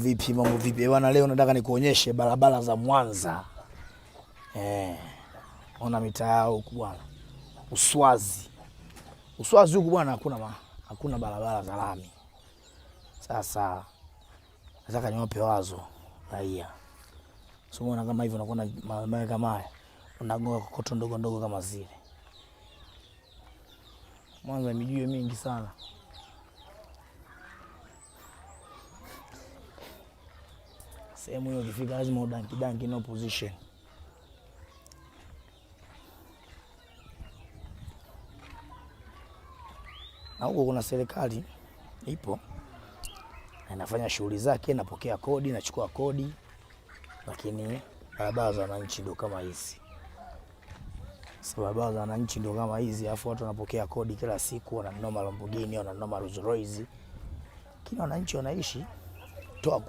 Mambo vipi bwana, leo nataka nikuonyeshe barabara za Mwanza. Ona mitaa huku bwana. Uswazi huku bwana hakuna barabara za lami. Sasa nataka niwape wazo raia. Unaona kama hivi unakuwa na kama haya. Unagonga kokoto ndogo ndogo kama zile. Mwanza mijue mingi sana. Sehemu hiyo ukifika lazima udanki no position. Na huko kuna serikali ipo inafanya shughuli zake, inapokea kodi, inachukua kodi, lakini barabara za wananchi ndio kama hizi. Barabara za wananchi ndio kama hizi, afu watu wanapokea kodi kila siku, wananunua Lamborghini, wananunua Rolls Royce. Kila wananchi wanaishi toa